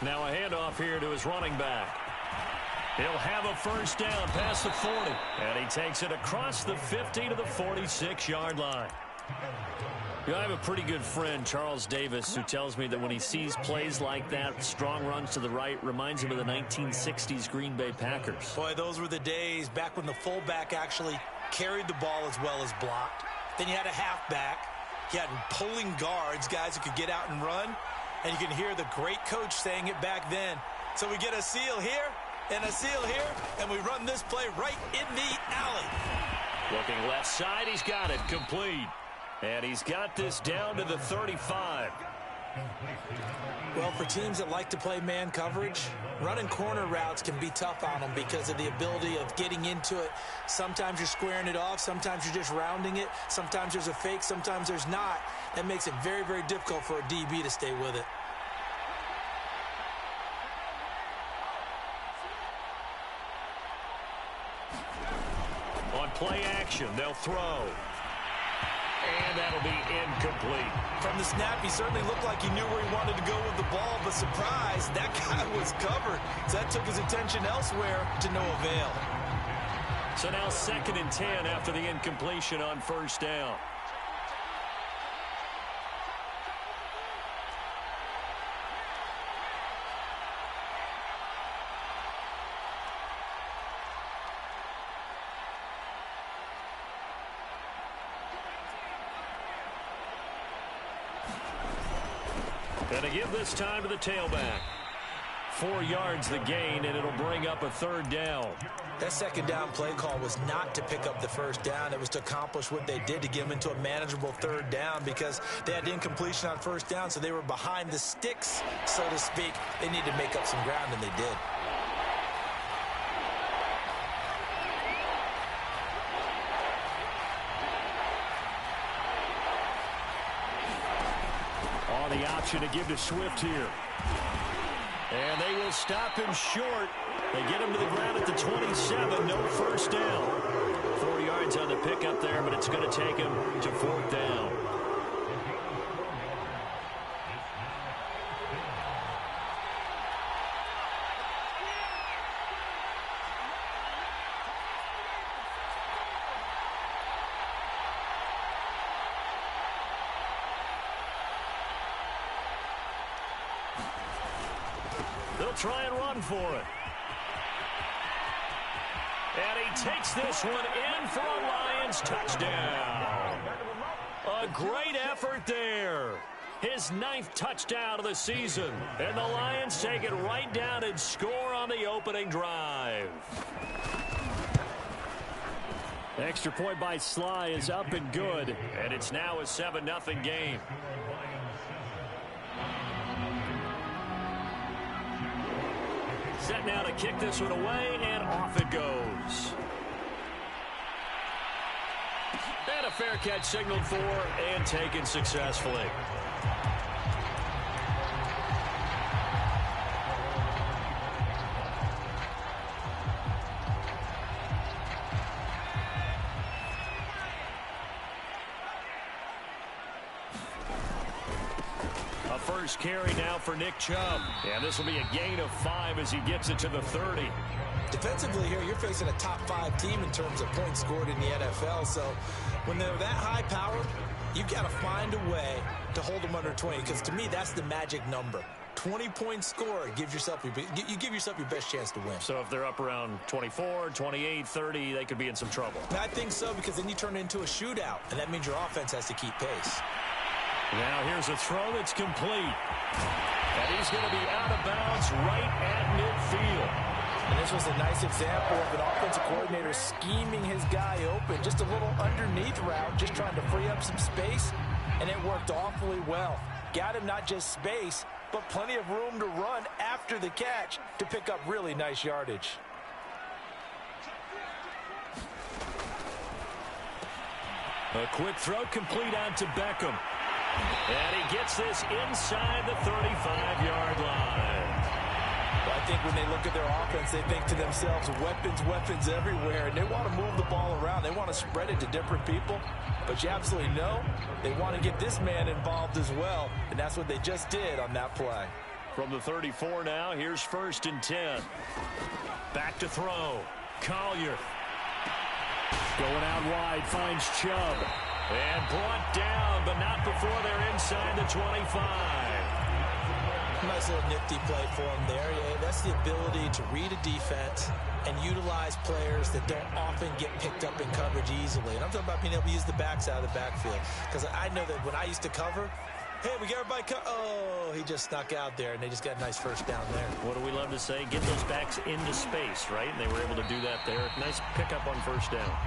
Now a handoff here to his running back. He'll have a first down past the 40. And he takes it across the 50 to the 46-yard line. You know, I have a pretty good friend, Charles Davis, who tells me that when he sees plays like that, strong runs to the right, reminds him of the 1960s Green Bay Packers. Boy, those were the days back when the fullback actually carried the ball as well as blocked. Then you had a halfback. You had pulling guards, guys who could get out and run. And you can hear the great coach saying it back then. So we get a seal here and a seal here, and we run this play right in the alley. Looking left side, he's got it complete. And he's got this down to the 35. Well, for teams that like to play man coverage, running corner routes can be tough on them because of the ability of getting into it. Sometimes you're squaring it off. Sometimes you're just rounding it. Sometimes there's a fake. Sometimes there's not. That makes it very, very difficult for a DB to stay with it. On play action, they'll throw. And that'll be incomplete. From the snap, he certainly looked like he knew where he wanted to go with the ball, but surprise, that guy was covered. So that took his attention elsewhere to no avail. So now 2nd and 10 after the incompletion on first down. And to give this time to the tailback. 4 yards the gain, and it'll bring up a 3rd down. That 2nd down play call was not to pick up the 1st down. It was to accomplish what they did, to get them into a manageable 3rd down, because they had incompletion on 1st down, so they were behind the sticks, so to speak. They needed to make up some ground, and they did. The option to give to Swift here. And they will stop him short. They get him to the ground at the 27. No first down. 4 yards on the pickup there, but it's going to take him to 4th down. They'll try and run for it. And he takes this one in for a Lions touchdown. A great effort there. His 9th touchdown of the season. And the Lions take it right down and score on the opening drive. Extra point by Sly is up and good. And it's now a 7-0 game. Set now to kick this one away, and off it goes. And a fair catch signaled for and taken successfully. First carry now for Nick Chubb. And this will be a gain of 5 as he gets it to the 30. Defensively here, you're facing a top 5 team in terms of points scored in the NFL. So when they're that high powered, you got to find a way to hold them under 20. Because to me, that's the magic number. 20 points scored, you give yourself your best chance to win. So if they're up around 24, 28, 30, they could be in some trouble. I think so, because then you turn it into a shootout, and that means your offense has to keep pace. Now here's a throw that's complete. And he's going to be out of bounds right at midfield. And this was a nice example of an offensive coordinator scheming his guy open. Just a little underneath route, just trying to free up some space. And it worked awfully well. Got him not just space, but plenty of room to run after the catch to pick up really nice yardage. A quick throw complete on to Beckham. And he gets this inside the 35-yard line. Well, I think when they look at their offense, they think to themselves, weapons everywhere. And they want to move the ball around. They want to spread it to different people. But you absolutely know they want to get this man involved as well. And that's what they just did on that play. From the 34 now, here's 1st and 10. Back to throw. Collier. Going out wide, finds Chubb. And brought down, but not before they're inside the 25. Nice little nifty play for him there. Yeah, that's the ability to read a defense and utilize players that don't often get picked up in coverage easily. And I'm talking about being able to use the backs out of the backfield. Because I know that when I used to cover, hey, we got everybody oh, he just snuck out there, and they just got a nice first down there. What do we love to say? Get those backs into space, right? And they were able to do that there. Nice pickup on 1st down.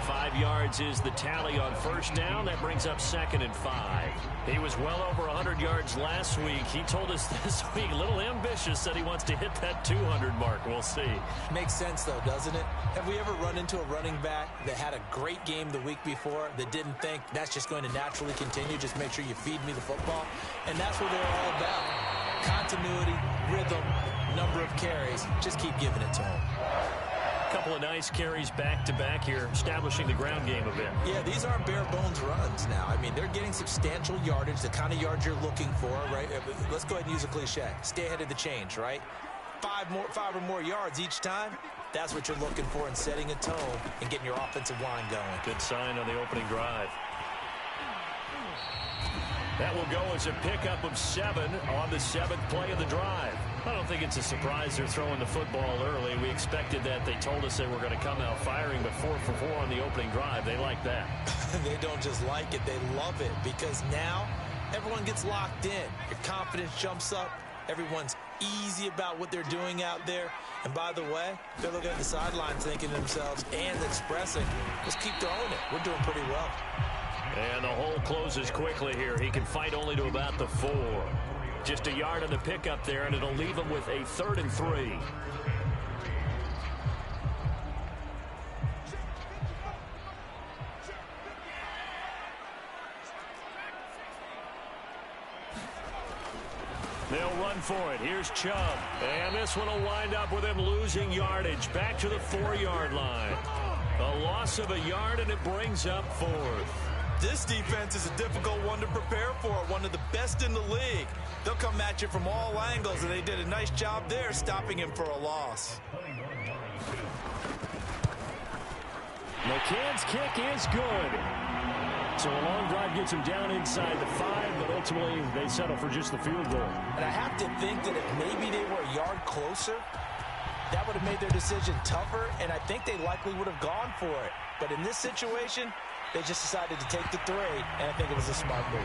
5 yards is the tally on 1st down. That brings up 2nd and 5. He was well over 100 yards last week. He told us this week, a little ambitious, said he wants to hit that 200 mark. We'll see. Makes sense, though, doesn't it? Have we ever run into a running back that had a great game the week before that didn't think that's just going to naturally continue? Just make sure you feed me the football. And that's what they're all about. Continuity, rhythm, number of carries. Just keep giving it to them. Couple of nice carries back-to-back here, establishing the ground game a bit. Yeah, these aren't bare-bones runs now. I mean, they're getting substantial yardage, the kind of yards you're looking for, right? Let's go ahead and use a cliche. Stay ahead of the change, right? 5 or more yards each time. That's what you're looking for in setting a tone and getting your offensive line going. Good sign on the opening drive. That will go as a pickup of 7 on the 7th play of the drive. I don't think it's a surprise they're throwing the football early. We expected that. They told us they were going to come out firing, but 4 for 4 on the opening drive. They like that. They don't just like it. They love it because now everyone gets locked in. Your confidence jumps up. Everyone's easy about what they're doing out there. And by the way, they're looking at the sideline thinking to themselves and expressing, let's keep throwing it. We're doing pretty well. And the hole closes quickly here. He can fight only to about the 4. Just a yard on the pickup there, and it'll leave him with a 3rd and 3. They'll run for it. Here's Chubb. And this one will wind up with him losing yardage. Back to the 4-yard line. A loss of a yard, and it brings up 4th. This defense is a difficult one to prepare for, one of the best in the league. They'll come at you from all angles, and they did a nice job there stopping him for a loss. McCann's kick is good. So a long drive gets him down inside the 5, but ultimately they settle for just the field goal. And I have to think that if maybe they were a yard closer, that would have made their decision tougher, and I think they likely would have gone for it. But in this situation, they just decided to take the 3, and I think it was a smart move.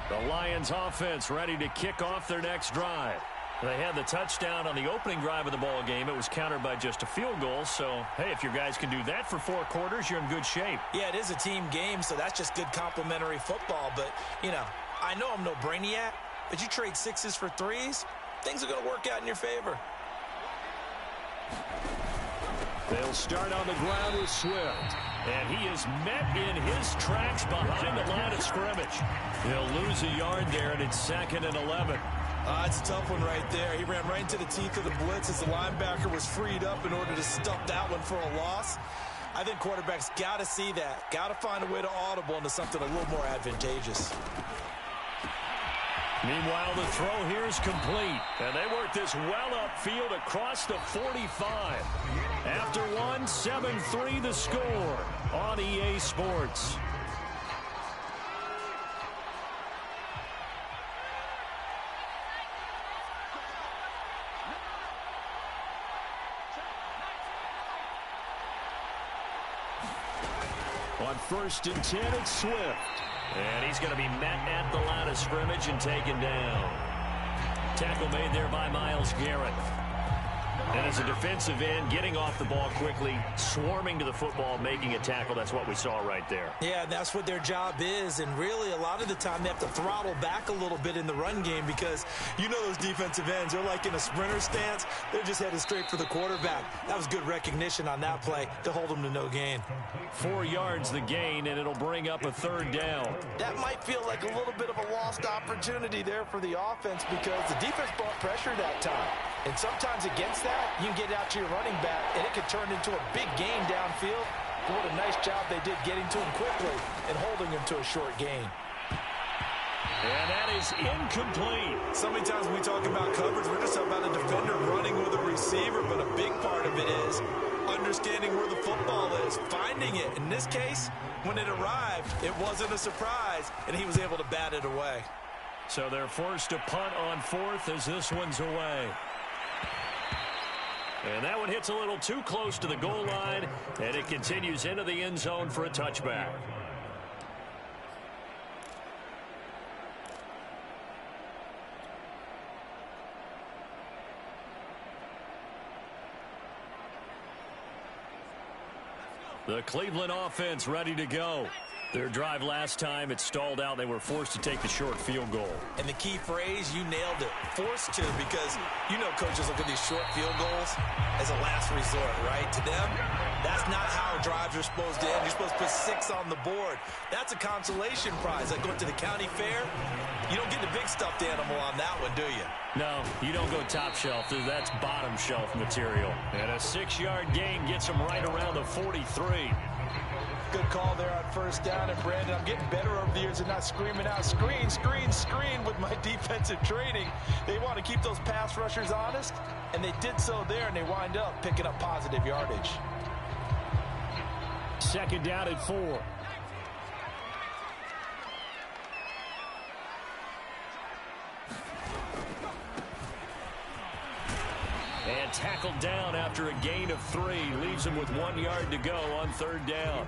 The Lions offense ready to kick off their next drive. They had the touchdown on the opening drive of the ball game. It was countered by just a field goal. So, hey, if your guys can do that for 4 quarters, you're in good shape. Yeah, it is a team game, so that's just good complementary football. But, you know, I know I'm no brainiac, but you trade 6s for 3s, things are going to work out in your favor. They'll start on the ground with Swift. And he is met in his tracks behind the line of scrimmage. He'll lose a yard there, and it's 2nd and 11. It's a tough one right there. He ran right into the teeth of the blitz as the linebacker was freed up in order to stuff that one for a loss. I think quarterbacks got to see that. Got to find a way to audible into something a little more advantageous. Meanwhile, the throw here is complete. And they work this well upfield across the 45. After 1, 7-3 the score on EA Sports. On 1st and 10, it's Swift. And he's going to be met at the line of scrimmage and taken down. Tackle made there by Myles Garrett. And as a defensive end, getting off the ball quickly, swarming to the football, making a tackle, that's what we saw right there. Yeah, that's what their job is, and really a lot of the time they have to throttle back a little bit in the run game because you know those defensive ends, they're like in a sprinter stance. They're just headed straight for the quarterback. That was good recognition on that play to hold them to no gain. 4 yards the gain, and it'll bring up a 3rd down. That might feel like a little bit of a lost opportunity there for the offense because the defense brought pressure that time. And sometimes against that, you can get out to your running back, and it could turn into a big gain downfield. But what a nice job they did getting to him quickly and holding him to a short gain. And that is incomplete. So many times when we talk about coverage, we're just about a defender running with a receiver, but a big part of it is understanding where the football is, finding it. In this case, when it arrived, it wasn't a surprise, and he was able to bat it away. So they're forced to punt on 4th as this one's away. And that one hits a little too close to the goal line, and it continues into the end zone for a touchback. The Cleveland offense ready to go. Their drive last time, it stalled out. They were forced to take the short field goal. And the key phrase, you nailed it, forced to, because you know coaches look at these short field goals as a last resort, right? To them, that's not how drives are supposed to end. You're supposed to put 6 on the board. That's a consolation prize. Like going to the county fair, you don't get the big stuffed animal on that one, do you? No, you don't go top shelf. That's bottom shelf material. And a 6-yard gain gets them right around the 43. Good call there on 1st down. And, Brandon, I'm getting better over the years and not screaming out, screen, screen, screen with my defensive training. They want to keep those pass rushers honest, and they did so there, and they wind up picking up positive yardage. 2nd down at 4. And tackled down after a gain of 3. Leaves him with 1 yard to go on 3rd down.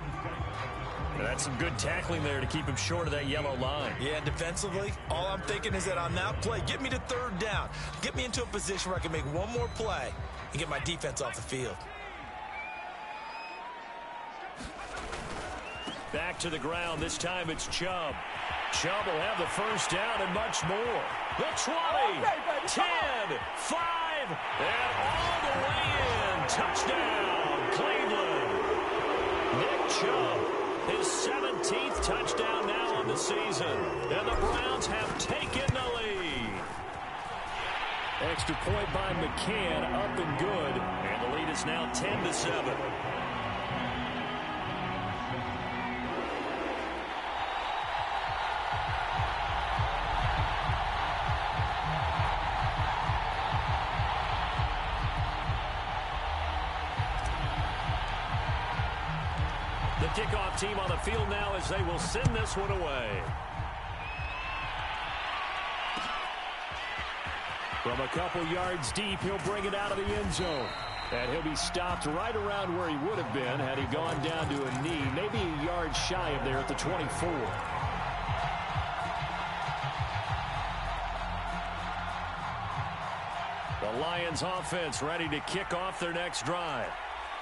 And that's some good tackling there to keep him short of that yellow line. Yeah, defensively, all I'm thinking is that on that play, get me to 3rd down. Get me into a position where I can make one more play and get my defense off the field. Back to the ground. This time it's Chubb. Chubb will have the 1st down and much more. The 20, 10, 5, and all the way in. Touchdown, Cleveland. Nick Chubb, his 17th touchdown now on the season. And the Browns have taken the lead. Extra point by McCann, up and good. And the lead is now 10-7. The kickoff team on the field now as they will send this one away. From a couple yards deep, he'll bring it out of the end zone. And he'll be stopped right around where he would have been had he gone down to a knee, maybe a yard shy of there at the 24. The Lions offense ready to kick off their next drive.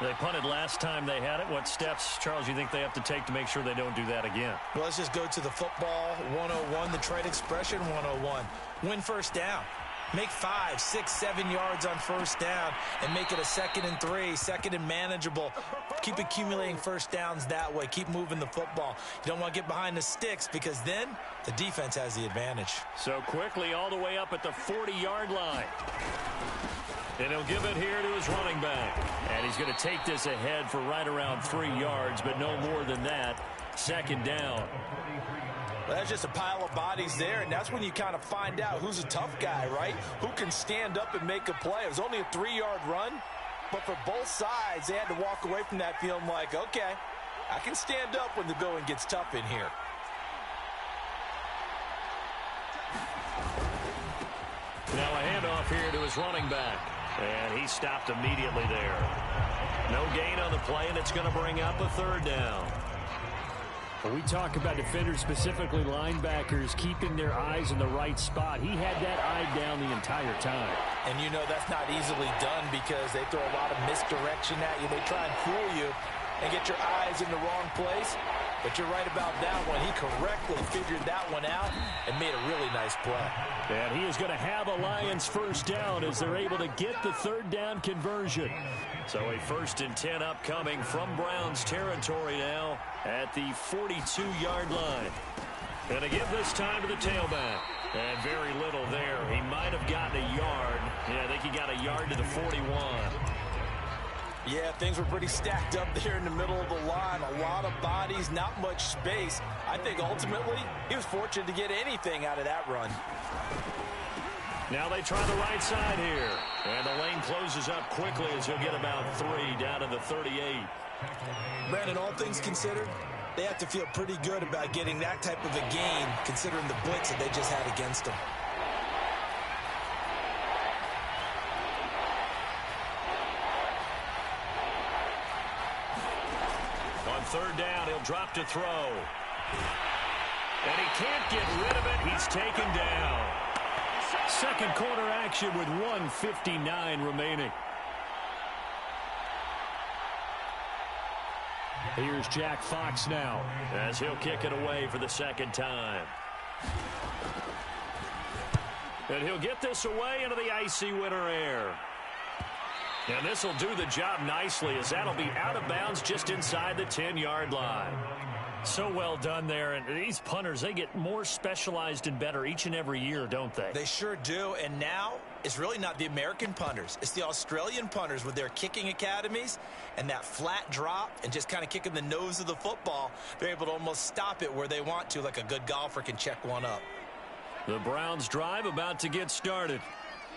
They punted last time they had it. What steps, Charles, you think they have to take to make sure they don't do that again? Well, let's just go to the football 101, the trade expression 101. Win 1st down. Make 5, 6, 7 yards on 1st down and make it a 2nd and 3, 2nd and manageable. Keep accumulating 1st downs that way. Keep moving the football. You don't want to get behind the sticks because then the defense has the advantage. So quickly all the way up at the 40-yard line. And he'll give it here to his running back. And he's going to take this ahead for right around 3 yards, but no more than that. 2nd down. Well, that's just a pile of bodies there, and that's when you kind of find out who's a tough guy, right? Who can stand up and make a play. It was only a 3-yard run, but for both sides, they had to walk away from that feeling like, okay, I can stand up when the going gets tough in here. Now a handoff here to his running back. And he stopped immediately there. No gain on the play, and it's going to bring up a 3rd down. When we talk about defenders, specifically linebackers, keeping their eyes in the right spot, he had that eye down the entire time. And you know that's not easily done because they throw a lot of misdirection at you. They try and fool you and get your eyes in the wrong place. But you're right about that one. He correctly figured that one out and made a really nice play. And he is going to have a Lions first down as they're able to get the third down conversion. So a 1st and 10 upcoming from Browns territory now at the 42-yard line. And to give this time to the tailback. And very little there. He might have gotten a yard. Yeah, I think he got a yard to the 41. Yeah, things were pretty stacked up there in the middle of the line. A lot of bodies, not much space. I think ultimately he was fortunate to get anything out of that run. Now they try the right side here. And the lane closes up quickly as he'll get about 3 down to the 38. Brandon, all things considered, they have to feel pretty good about getting that type of a gain considering the blitz that they just had against them. On 3rd down, he'll drop to throw. And he can't get rid of it. He's taken down. Second quarter action with 1:59 remaining. Here's Jack Fox now as he'll kick it away for the second time. And he'll get this away into the icy winter air. And this will do the job nicely as that'll be out of bounds just inside the 10-yard line. So well done there. And these punters, they get more specialized and better each and every year, don't they? They sure do. And now it's really not the American punters. It's the Australian punters with their kicking academies and that flat drop and just kind of kicking the nose of the football. They're able to almost stop it where they want to, like a good golfer can check one up. The Browns drive about to get started.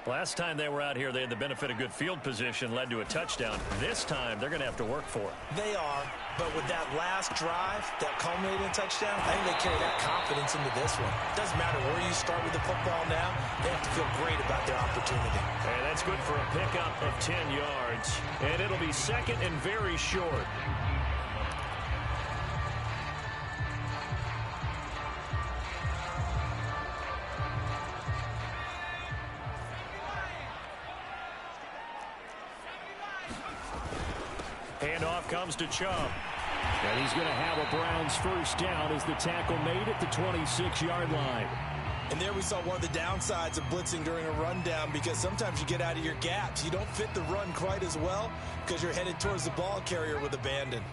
Last time they were out here, they had the benefit of good field position, led to a touchdown. This time, they're going to have to work for it. They are, but with that last drive, that culminating touchdown, I think they carry that confidence into this one. It doesn't matter where you start with the football now, they have to feel great about their opportunity. And that's good for a pickup of 10 yards. And it'll be second and very short. Handoff comes to Chubb. And he's going to have a Browns first down as the tackle made at the 26-yard line. And there we saw one of the downsides of blitzing during a rundown because sometimes you get out of your gaps. You don't fit the run quite as well because you're headed towards the ball carrier with abandon.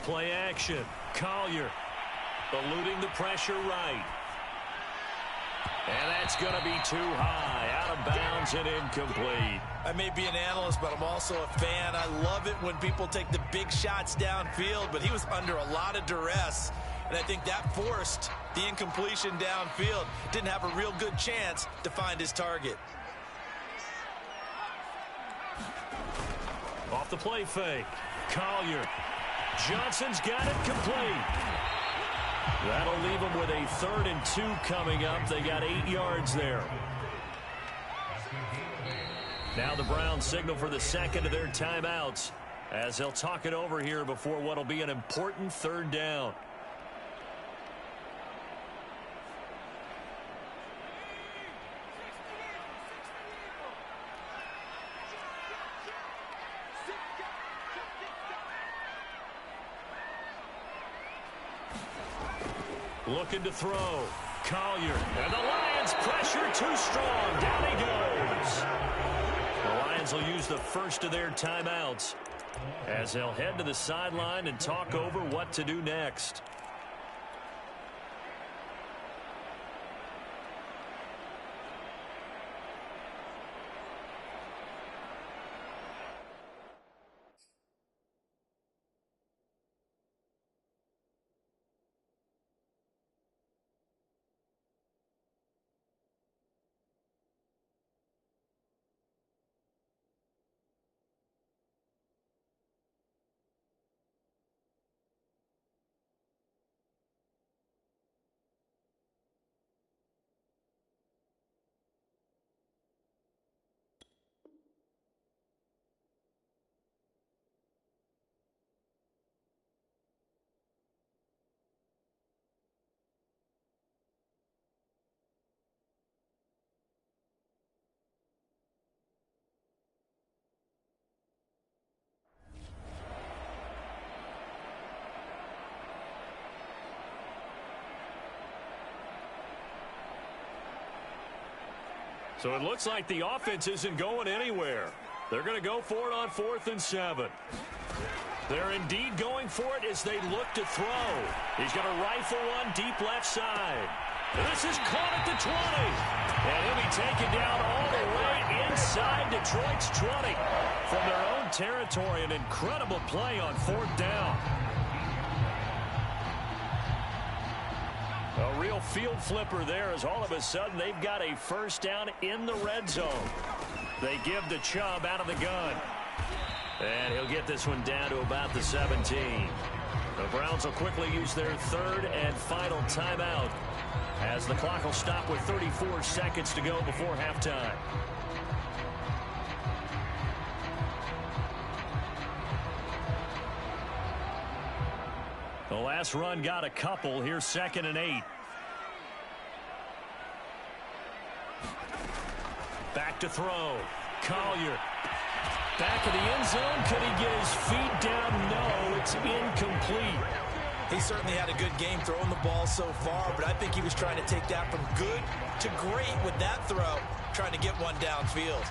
Play action. Collier eluding the pressure right. And that's going to be too high. Out of bounds and incomplete. I may be an analyst, but I'm also a fan. I love it when people take the big shots downfield, but he was under a lot of duress. And I think that forced the incompletion downfield. Didn't have a real good chance to find his target. Off the play fake. Collier. Johnson's got it complete. That'll leave them with a 3rd and 2 coming up. They got 8 yards there. Now the Browns signal for the second of their timeouts as they'll talk it over here before what'll be an important 3rd down. Looking to throw. Collier. And the Lions pressure too strong. Down he goes. The Lions will use the first of their timeouts as they'll head to the sideline and talk over what to do next. So it looks like the offense isn't going anywhere. They're going to go for it on 4th and 7. They're indeed going for it as they look to throw. He's going to rifle one deep left side. And this is caught at the 20. And he'll be taken down all the way inside Detroit's 20. From their own territory, an incredible play on 4th down. A real field flipper there as all of a sudden they've got a first down in the red zone. They give the Chubb out of the gun. And he'll get this one down to about the 17. The Browns will quickly use their 3rd and final timeout as the clock will stop with 34 seconds to go before halftime. The last run got a couple. Here's 2nd and 8. Back to throw. Collier. Back of the end zone. Could he get his feet down? No, it's incomplete. He certainly had a good game throwing the ball so far, but I think he was trying to take that from good to great with that throw, trying to get one downfield.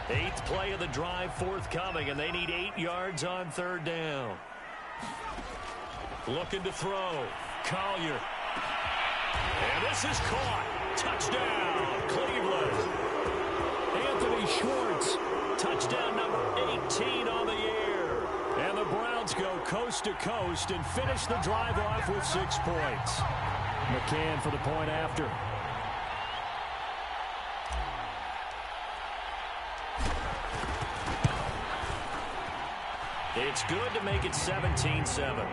8th play of the drive forthcoming, and they need 8 yards on 3rd down. Looking to throw. Collier. And this is caught. Touchdown, Cleveland. Anthony Schwartz. Touchdown number 18 on the year. And the Browns go coast to coast and finish the drive off with 6 points. McCann for the point after. It's good to make it 17-7.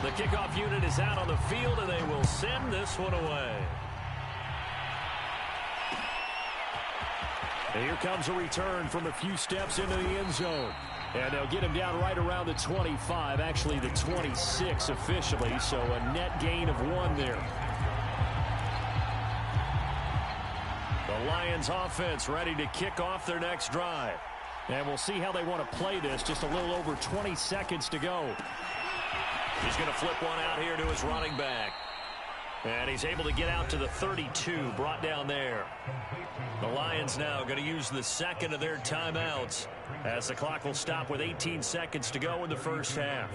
The kickoff unit is out on the field, and they will send this one away. And here comes a return from a few steps into the end zone. And they'll get him down right around the 25, actually the 26 officially, so a net gain of 1 there. The Lions offense ready to kick off their next drive. And we'll see how they want to play this. Just a little over 20 seconds to go. He's going to flip one out here to his running back. And he's able to get out to the 32, brought down there. The Lions now going to use the 2nd of their timeouts as the clock will stop with 18 seconds to go in the first half.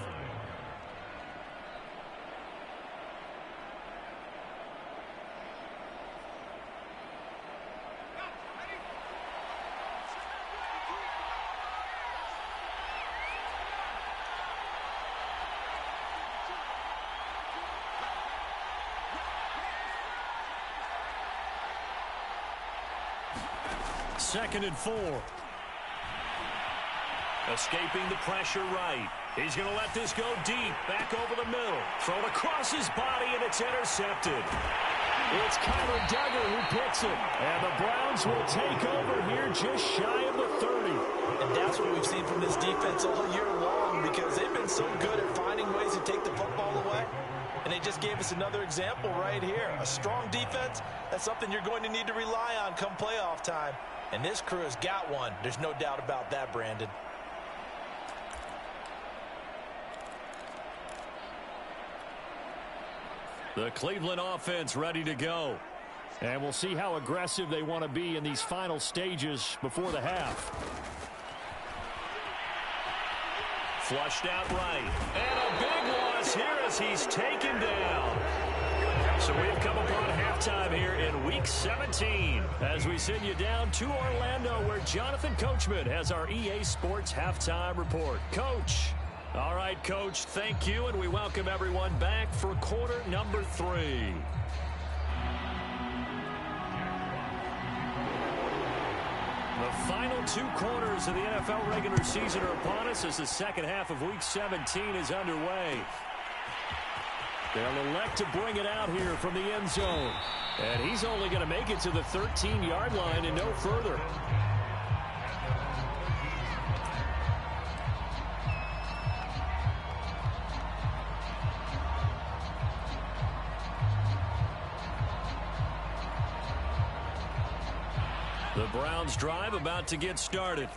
Second and 4. Escaping the pressure right. He's going to let this go deep. Back over the middle. Thrown across his body, and it's intercepted. It's Kyler Duggar who picks it. And the Browns will take over here just shy of the 30. And that's what we've seen from this defense all year long, because they've been so good at finding ways to take the football away. And they just gave us another example right here. A strong defense, that's something you're going to need to rely on come playoff time. And this crew has got one. There's no doubt about that, Brandon. The Cleveland offense ready to go. And we'll see how aggressive they want to be in these final stages before the half. Flushed out right. And a big loss here as he's taken down. So we've come upon halftime here in Week 17 as we send you down to Orlando, where Jonathan Coachman has our EA Sports Halftime Report. Coach. All right, Coach, thank you, and we welcome everyone back for quarter number 3. The final 2 quarters of the NFL regular season are upon us as the second half of Week 17 is underway. They'll elect to bring it out here from the end zone. And he's only going to make it to the 13-yard line and no further. The Browns drive about to get started.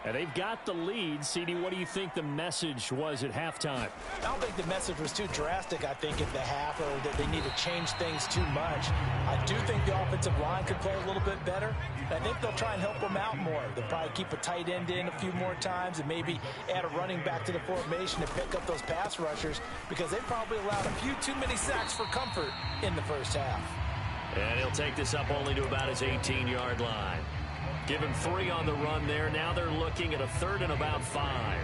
And they've got the lead. CD, what do you think the message was at halftime? I don't think the message was too drastic, I think, at the half, or that they need to change things too much. I do think the offensive line could play a little bit better. I think they'll try and help them out more. They'll probably keep a tight end in a few more times and maybe add a running back to the formation to pick up those pass rushers, because they probably allowed a few too many sacks for comfort in the first half. And he'll take this up only to about his 18-yard line. Give him 3 on the run there. Now they're looking at a 3rd and about 5.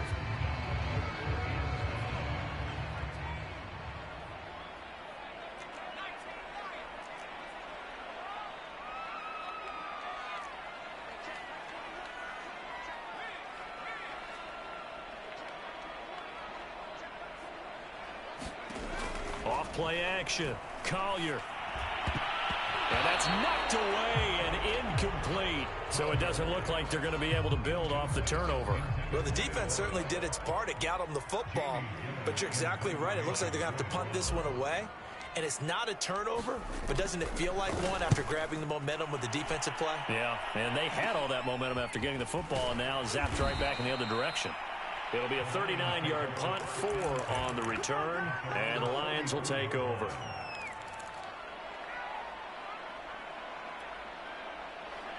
Off play action. Collier. And that's knocked away and incomplete. So it doesn't look like they're going to be able to build off the turnover. Well, the defense certainly did its part. It got them the football. But you're exactly right. It looks like they're going to have to punt this one away. And it's not a turnover, but doesn't it feel like one after grabbing the momentum with the defensive play? Yeah, and they had all that momentum after getting the football, and now zapped right back in the other direction. It'll be a 39-yard punt, 4 on the return, and the Lions will take over.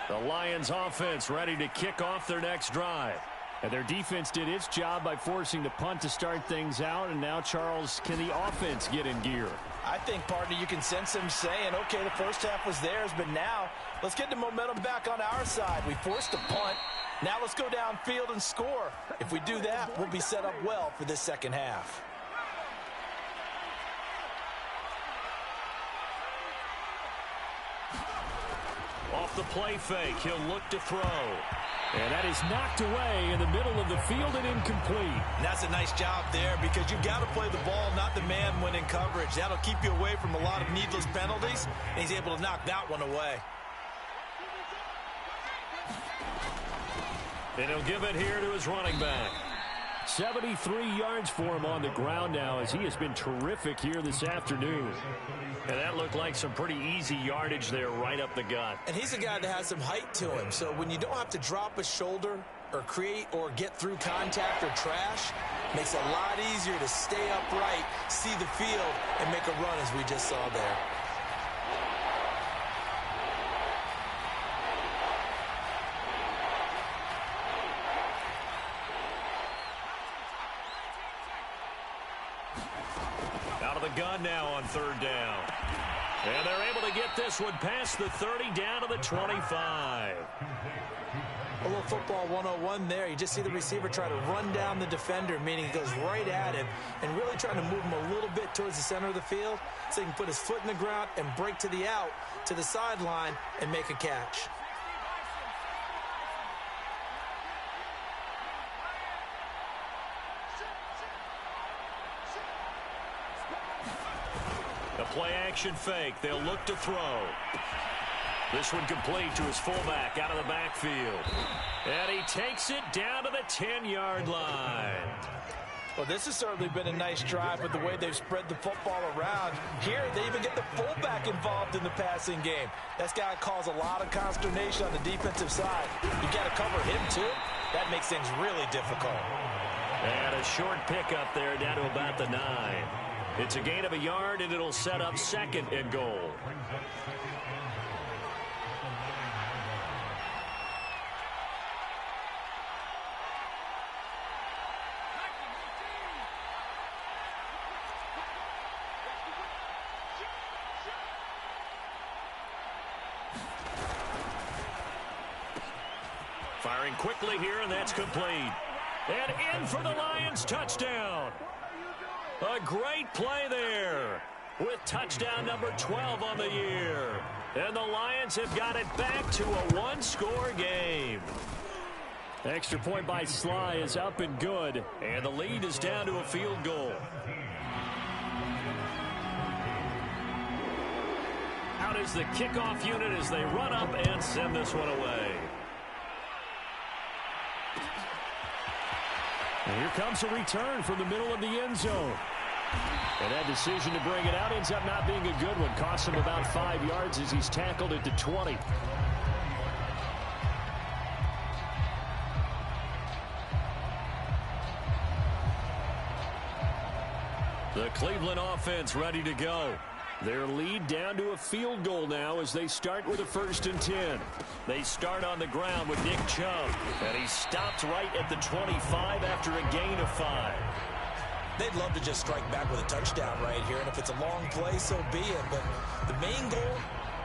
The Lions offense ready to kick off their next drive. And their defense did its job by forcing the punt to start things out. And now, Charles, can the offense get in gear? I think, partner, you can sense them saying, okay, the first half was theirs, but now let's get the momentum back on our side. We forced a punt. Now let's go downfield and score. If we do that, we'll be set up well for this second half. Off the play fake, he'll look to throw. And that is knocked away in the middle of the field and incomplete. And that's a nice job there, because you've got to play the ball, not the man when in coverage. That'll keep you away from a lot of needless penalties, and he's able to knock that one away. And he'll give it here to his running back. 73 yards for him on the ground now, as he has been terrific here this afternoon. And that looked like some pretty easy yardage there right up the gut. And he's a guy that has some height to him, so when you don't have to drop a shoulder or create or get through contact or trash, makes it a lot easier to stay upright, see the field, and make a run, as we just saw there. Out of the gun now on 3rd down. And they're able to get this one past the 30 down to the 25. A little football 101 there. You just see the receiver try to run down the defender, meaning he goes right at him and really trying to move him a little bit towards the center of the field so he can put his foot in the ground and break to the out, to the sideline, and make a catch. The play action fake. They'll look to throw. This one complete to his fullback out of the backfield. And he takes it down to the 10-yard line. Well, this has certainly been a nice drive with the way they've spread the football around. Here, they even get the fullback involved in the passing game. That's got to cause a lot of consternation on the defensive side. You got to cover him, too. That makes things really difficult. And a short pickup there down to about the 9. It's a gain of a yard, and it'll set up 2nd and goal. Firing quickly here, and that's complete. And in for the Lions touchdown. A great play there with touchdown number 12 on the year. And the Lions have got it back to a one-score game. Extra point by Sly is up and good. And the lead is down to a field goal. Out is the kickoff unit as they run up and send this one away. And here comes a return from the middle of the end zone. And that decision to bring it out ends up not being a good one. Costs him about 5 yards as he's tackled at the 20. The Cleveland offense ready to go. Their lead down to a field goal now as they start with a 1st and 10. They start on the ground with Nick Chubb, and he stopped right at the 25 after a gain of 5. They'd love to just strike back with a touchdown right here, and if it's a long play, so be it. But the main goal,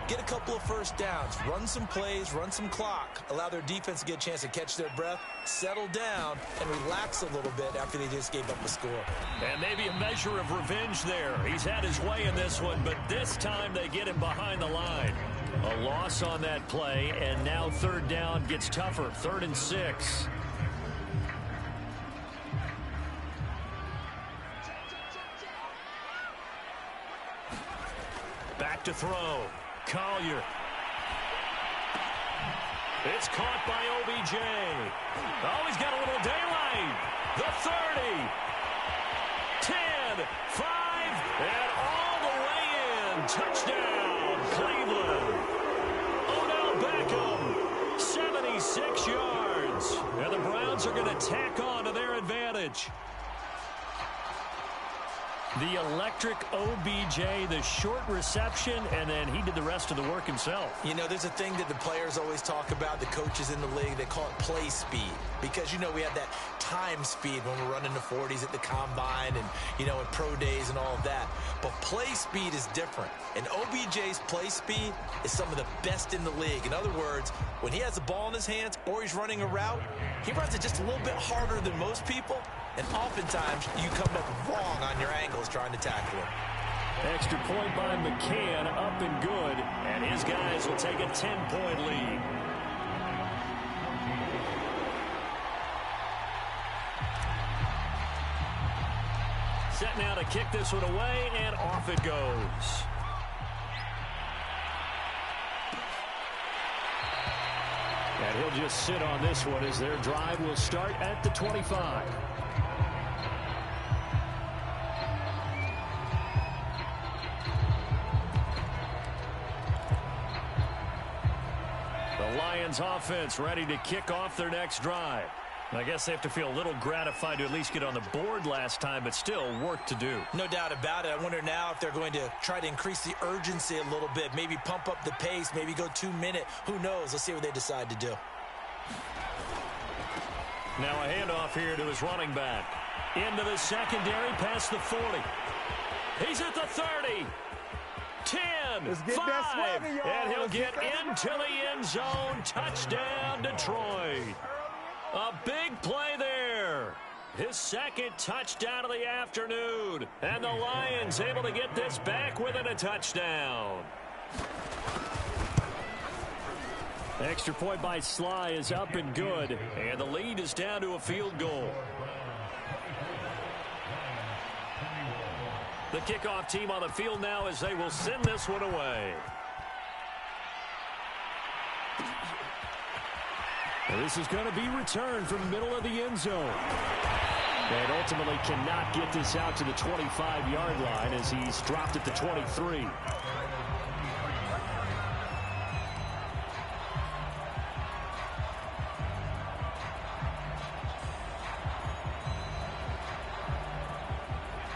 get a couple of first downs, run some plays, run some clock, allow their defense to get a chance to catch their breath, settle down, and relax a little bit after they just gave up a score. And maybe a measure of revenge there. He's had his way in this one, but this time they get him behind the line. A loss on that play, and now 3rd down gets tougher. 3rd and 6. Back to throw. Collier. It's caught by OBJ. Oh, he's got a little daylight. The 30. 10, 5, and all the way in. Touchdown, Cleveland. Odell Beckham, 76 yards. And the Browns are going to tack on to their advantage. The electric OBJ, the short reception, and then he did the rest of the work himself. You know, there's a thing that the players always talk about, the coaches in the league, they call it play speed. Because, you know, we have that time speed when we're running the 40s at the combine and, you know, at pro days and all of that. But play speed is different. And OBJ's play speed is some of the best in the league. In other words, when he has the ball in his hands or he's running a route, he runs it just a little bit harder than most people. And oftentimes, you come up wrong on your angles trying to tackle him. Extra point by McCann, up and good. And his guys will take a 10-point lead. Set now to kick this one away, and off it goes. And he'll just sit on this one as their drive will start at the 25. The Lions offense ready to kick off their next drive. I guess they have to feel a little gratified to at least get on the board last time, but still work to do. No doubt about it. I wonder now if they're going to try to increase the urgency a little bit, maybe pump up the pace, maybe go 2-minute. Who knows? Let's see what they decide to do. Now a handoff here to his running back. Into the secondary, past the 40. He's at the 30. 10, 5, and he'll get into the end zone. Touchdown, Detroit. A big play there. His 2nd touchdown of the afternoon. And the Lions able to get this back within a touchdown. Extra point by Sly is up and good. And the lead is down to a field goal. The kickoff team on the field now as they will send this one away. And this is going to be returned from the middle of the end zone. And ultimately cannot get this out to the 25-yard line as he's dropped at the 23.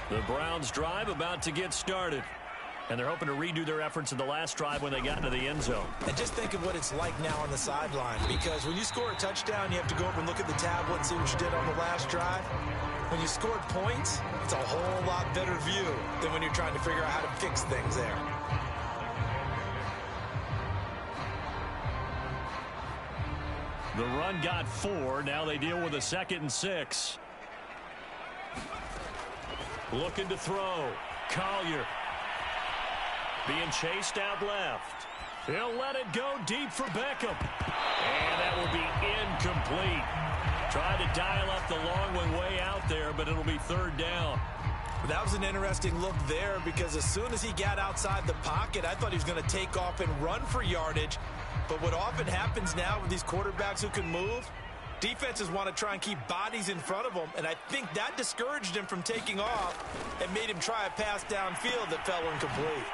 The Browns drive about to get started. And they're hoping to redo their efforts in the last drive when they got into the end zone. And just think of what it's like now on the sideline. Because when you score a touchdown, you have to go over and look at the tablet and see what you did on the last drive. When you scored points, it's a whole lot better view than when you're trying to figure out how to fix things there. The run got 4. Now they deal with a 2nd and 6. Looking to throw. Collier. Being chased out left. He'll let it go deep for Beckham. And that will be incomplete. Tried to dial up the long one way out there, but it'll be 3rd down. That was an interesting look there because as soon as he got outside the pocket, I thought he was going to take off and run for yardage. But what often happens now with these quarterbacks who can move, defenses want to try and keep bodies in front of them, and I think that discouraged him from taking off and made him try a pass downfield that fell incomplete.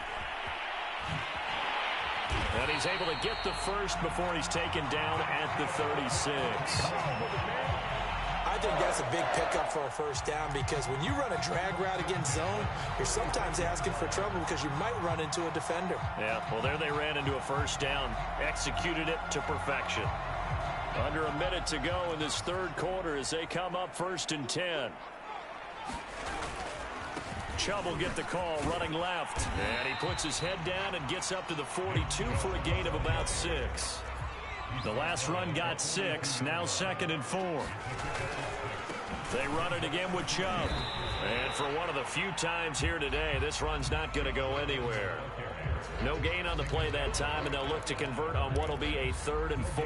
And he's able to get the first before he's taken down at the 36. I think that's a big pickup for a first down because when you run a drag route against zone, you're sometimes asking for trouble because you might run into a defender. Yeah, well, there they ran into a first down. Executed it to perfection. Under a minute to go in this third quarter as they come up 1st and 10. Chubb will get the call running left. And he puts his head down and gets up to the 42 for a gain of about 6. The last run got 6. Now 2nd and 4. They run it again with Chubb. And for one of the few times here today, this run's not going to go anywhere. No gain on the play that time, and they'll look to convert on what will be a 3rd and 4.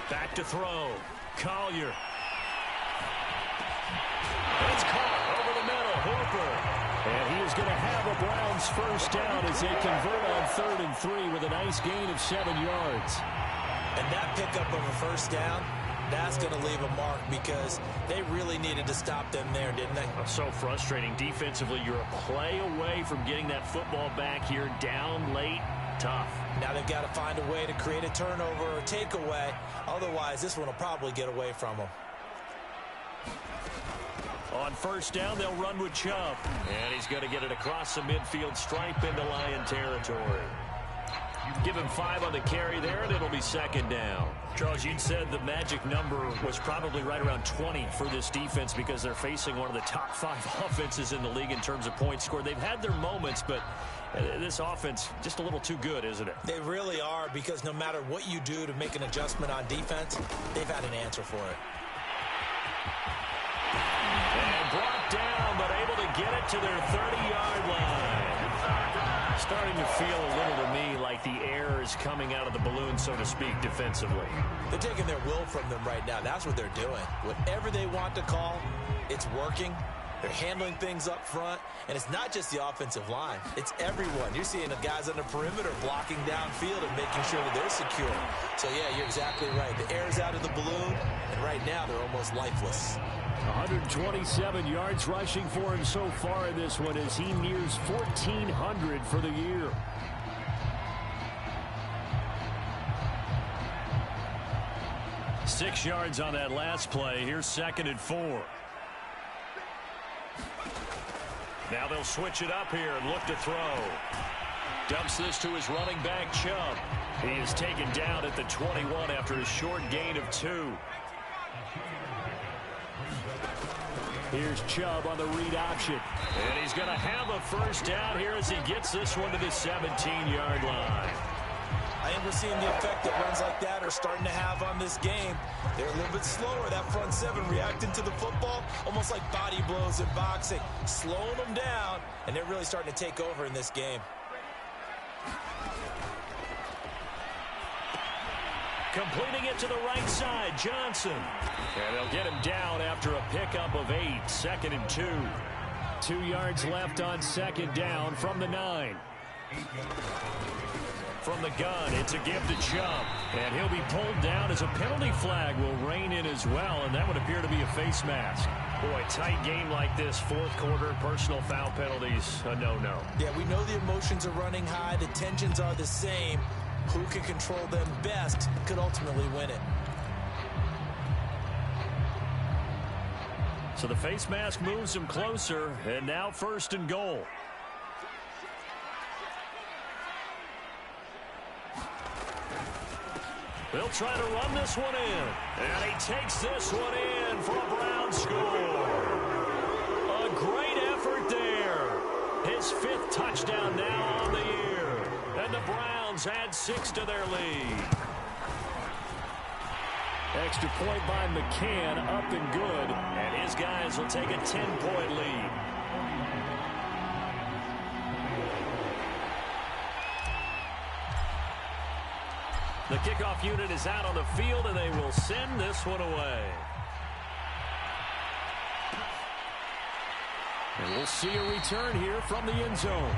Back to throw. Collier. It's caught over the middle. Hooper. And he is going to have a Browns first down as they convert on 3rd and 3 with a nice gain of 7 yards. And that pickup of a first down, that's going to leave a mark because they really needed to stop them there, didn't they? So frustrating. Defensively, you're a play away from getting that football back here down late. Tough. Now they've got to find a way to create a turnover or takeaway. Otherwise, this one will probably get away from them. On first down, they'll run with Chubb. And he's going to get it across the midfield stripe into Lion territory. Give him 5 on the carry there, and it'll be 2nd down. Charles, you'd said the magic number was probably right around 20 for this defense because they're facing one of the top 5 offenses in the league in terms of points scored. They've had their moments, but this offense just a little too good, isn't it? They really are because no matter what you do to make an adjustment on defense, they've had an answer for it. And brought down, but able to get it to their 30-yard line. Starting to feel a little to me like the air is coming out of the balloon, so to speak, defensively. They're taking their will from them right now. That's what they're doing. Whatever they want to call, it's working. They're handling things up front, and it's not just the offensive line. It's everyone. You're seeing the guys on the perimeter blocking downfield and making sure that they're secure. So, yeah, you're exactly right. The air's out of the balloon, and right now they're almost lifeless. 127 yards rushing for him so far in this one as he nears 1,400 for the year. Six yards on that last play. Here's 2nd and 4. Now they'll switch it up here and look to throw. Dumps this to his running back, Chubb. He is taken down at the 21 after a short gain of 2. Here's Chubb on the read option. And he's going to have a first down here as he gets this one to the 17-yard line. I think we're seeing the effect that runs like that are starting to have on this game. They're a little bit slower, that front 7 reacting to the football, almost like body blows in boxing, slowing them down, and they're really starting to take over in this game. Completing it to the right side, Johnson. And they'll get him down after a pickup of 8, 2nd and 2. 2 yards left on 2nd down from the 9. From the gun, it's a give to Chubb. And he'll be pulled down as a penalty flag will rein in as well, and that would appear to be a face mask. Boy, tight game like this, 4th quarter, personal foul penalties, a no-no. Yeah, we know the emotions are running high, the tensions are the same. Who can control them best could ultimately win it. So the face mask moves him closer, and now 1st and goal. They'll try to run this one in, and he takes this one in for a Brown score. A great effort there. His 5th touchdown now on the year, and the Browns add 6 to their lead. Extra point by McCann, up and good. And his guys will take a 10-point lead. The kickoff unit is out on the field, and they will send this one away. And we'll see a return here from the end zone.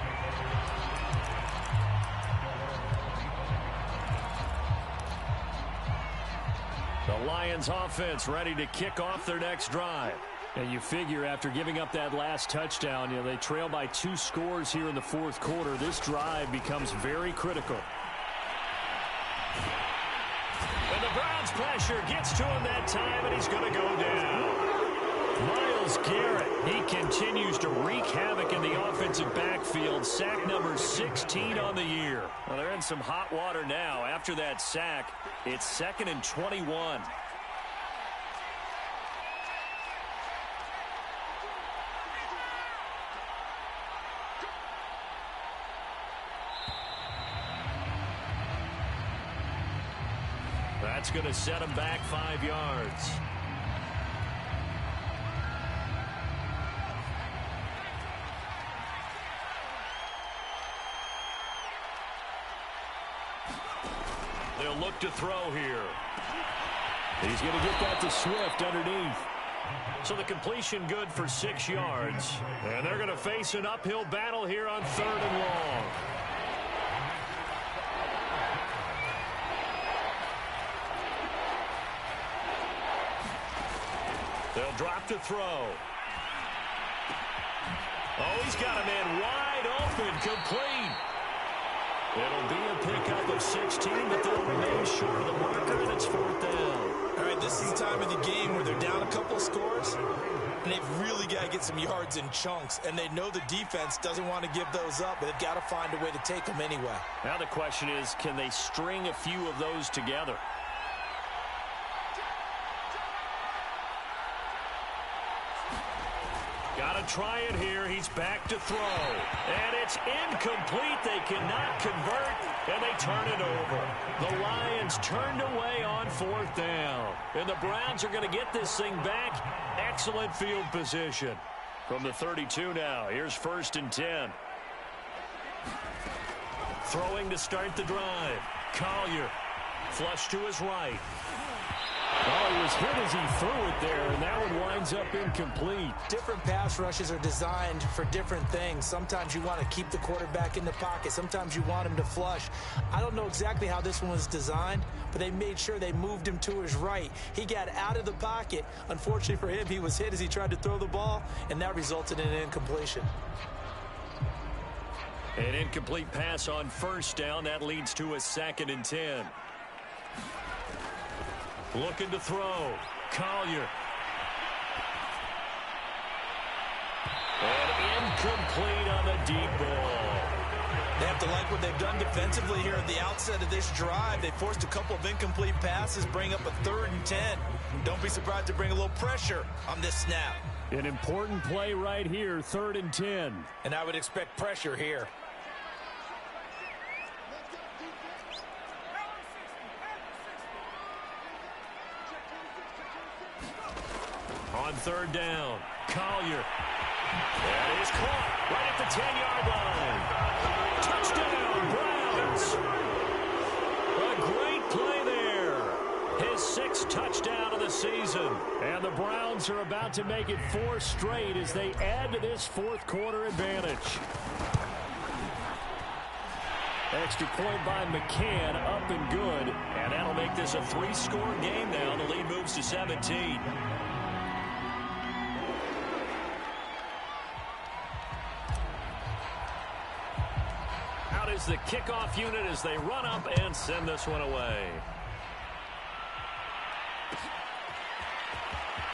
The Lions offense ready to kick off their next drive. And you figure after giving up that last touchdown, they trail by 2 scores here in the fourth quarter. This drive becomes very critical. And the Browns pressure gets to him that time, and he's going to go down. Myles Garrett, he continues to wreak havoc in the offensive backfield. Sack number 16 on the year. Well, they're in some hot water now. After that sack, it's 2nd and 21. That's going to set him back 5 yards. They'll look to throw here. He's going to get that to Swift underneath. So the completion good for 6 yards. And they're going to face an uphill battle here on 3rd and long. They'll drop to throw. Oh, he's got a man wide open, complete. It'll be a pickup of 16, but they'll remain short of the marker, and it's 4th down. All right, this is the time of the game where they're down a couple of scores, and they've really got to get some yards in chunks, and they know the defense doesn't want to give those up, but they've got to find a way to take them anyway. Now the question is, can they string a few of those together? Got to try it here. He's back to throw. And it's incomplete. They cannot convert, and they turn it over. The Lions turned away on 4th down. And the Browns are going to get this thing back. Excellent field position. From the 32 now, here's 1st and 10. Throwing to start the drive. Collier. Flush to his right. Oh, he was hit as he threw it there, and that one winds up incomplete. Different pass rushes are designed for different things. Sometimes you want to keep the quarterback in the pocket. Sometimes you want him to flush. I don't know exactly how this one was designed, but they made sure they moved him to his right. He got out of the pocket. Unfortunately for him, he was hit as he tried to throw the ball, and that resulted in an incompletion. An incomplete pass on 1st down. That leads to a 2nd and 10. Looking to throw. Collier. And incomplete on the deep ball. They have to like what they've done defensively here at the outset of this drive. They forced a couple of incomplete passes, bring up a 3rd and 10. Don't be surprised to bring a little pressure on this snap. An important play right here, 3rd and 10. And I would expect pressure here. On 3rd down, Collier. That is caught right at the 10-yard line. Touchdown, Browns. A great play there. His 6th touchdown of the season. And the Browns are about to make it 4 straight as they add to this 4th quarter advantage. Extra point by McCann, up and good. And that'll make this a 3-score game now. The lead moves to 17. Is the kickoff unit as they run up and send this one away.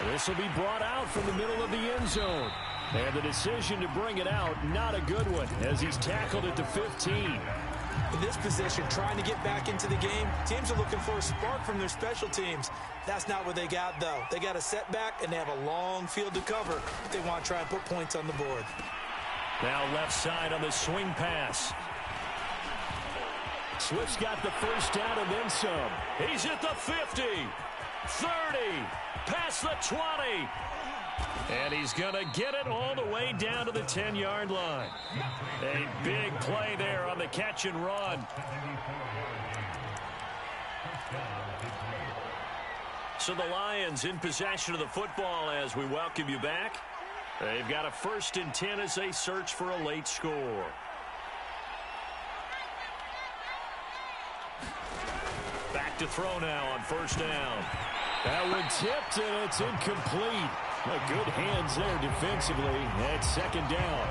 This will be brought out from the middle of the end zone. And the decision to bring it out, not a good one, as he's tackled at the 15. In this position, trying to get back into the game, teams are looking for a spark from their special teams. That's not what they got, though. They got a setback, and they have a long field to cover if they want to try and put points on the board. Now left side on the swing pass. Swift's got the 1st down and then some. He's at the 50, 30, past the 20. And he's going to get it all the way down to the 10-yard line. A big play there on the catch and run. So the Lions in possession of the football as we welcome you back. They've got a 1st and 10 as they search for a late score. Back to throw now on 1st down. That one tipped, and it's incomplete. Well, good hands there defensively at second down.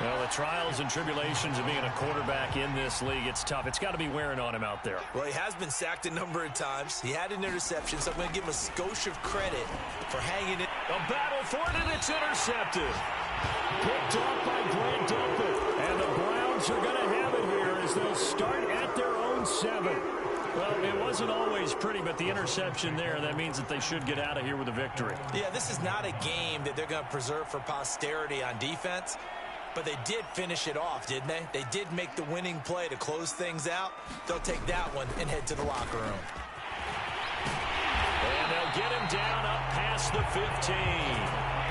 Well, the trials and tribulations of being a quarterback in this league, it's tough. It's got to be wearing on him out there. Well, he has been sacked a number of times. He had an interception, so I'm going to give him a skosh of credit for hanging it. A battle for it, and it's intercepted. Picked off by Grant Delpit. And the Browns are going to have it here as they'll start at their own 7. Well, it wasn't always pretty, but the interception there, that means that they should get out of here with a victory. Yeah, this is not a game that they're going to preserve for posterity on defense. But they did finish it off, didn't they? They did make the winning play to close things out. They'll take that one and head to the locker room. And they'll get him down up past the 15.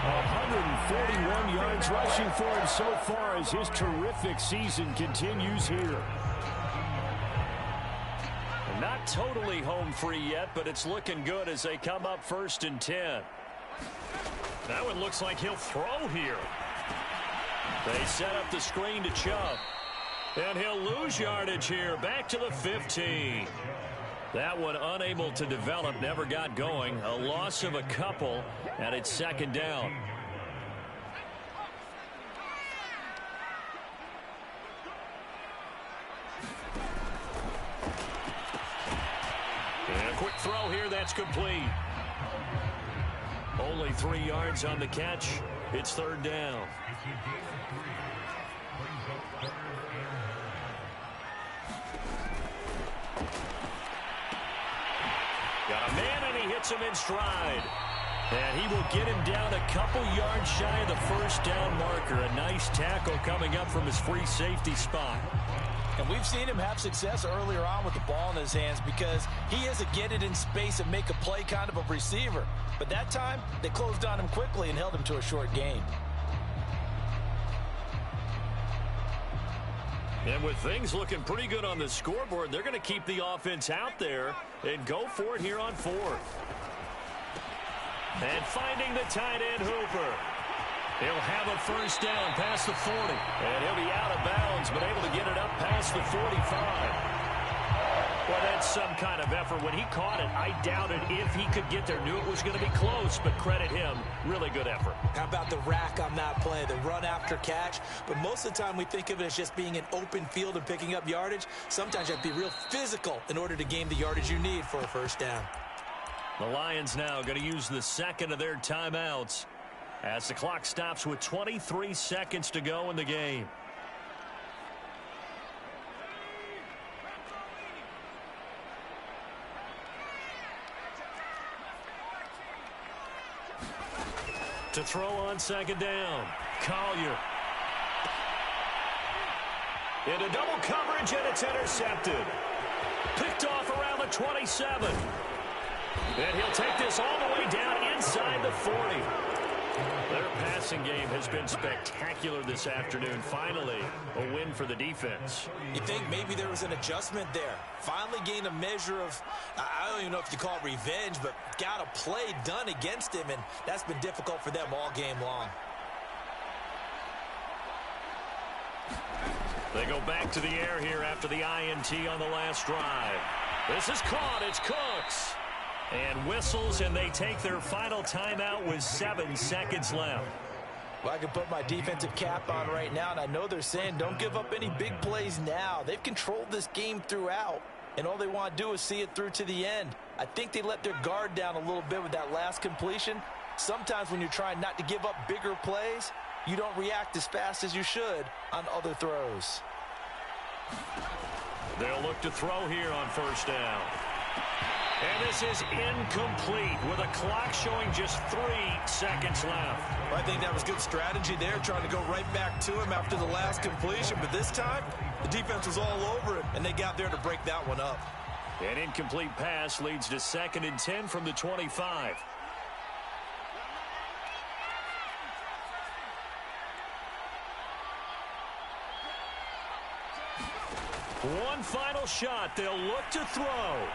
141 yards rushing for him so far as his terrific season continues here. Not totally home free yet, but it's looking good as they come up 1st and 10. That one looks like he'll throw here. They set up the screen to Chubb. And he'll lose yardage here. Back to the 15. That one unable to develop, never got going. A loss of a couple, and it's 2nd down. And a quick throw here, that's complete. Only 3 yards on the catch. It's 3rd down. Got a man, and he hits him in stride. And he will get him down a couple yards shy of the 1st down marker. A nice tackle coming up from his free safety spot. And we've seen him have success earlier on with the ball in his hands because he is a get it in space and make a play kind of a receiver. But that time, they closed on him quickly and held him to a short gain. And with things looking pretty good on the scoreboard, they're going to keep the offense out there and go for it here on 4th. And finding the tight end, Hooper. He'll have a 1st down past the 40. And he'll be out of bounds, but able to get it up past the 45. Well, that's some kind of effort. When he caught it, I doubted if he could get there. Knew it was going to be close, but credit him. Really good effort. How about the rack on that play, the run after catch? But most of the time we think of it as just being an open field and picking up yardage. Sometimes you have to be real physical in order to gain the yardage you need for a 1st down. The Lions now going to use the 2nd of their timeouts as the clock stops with 23 seconds to go in the game. To throw on 2nd down, Collier. Into double coverage, and it's intercepted. Picked off around the 27. And he'll take this all the way down inside the 40. Their passing game has been spectacular this afternoon. Finally, a win for the defense. You think maybe there was an adjustment there. Finally gained a measure of, I don't even know if you call it revenge, but got a play done against him, and that's been difficult for them all game long. They go back to the air here after the INT on the last drive. This is caught. It's Cooks. And whistles, and they take their final timeout with 7 seconds left. Well, I can put my defensive cap on right now, and I know they're saying don't give up any big plays now. They've controlled this game throughout, and all they want to do is see it through to the end. I think they let their guard down a little bit with that last completion. Sometimes when you're trying not to give up bigger plays, you don't react as fast as you should on other throws. They'll look to throw here on 1st down. And this is incomplete with a clock showing just 3 seconds left. Well, I think that was good strategy there, trying to go right back to him after the last completion. But this time, the defense was all over it, and they got there to break that one up. An incomplete pass leads to 2nd and 10 from the 25. One final shot. They'll look to throw.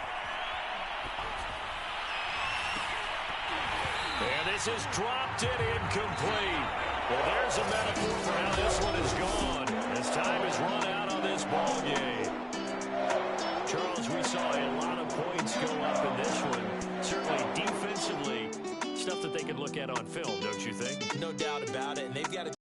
And this is dropped and incomplete. Well, there's a metaphor for how this one is gone as time has run out on this ball game. Charles, we saw a lot of points go up in this one. Certainly defensively, stuff that they can look at on film, don't you think? No doubt about it. And they've got to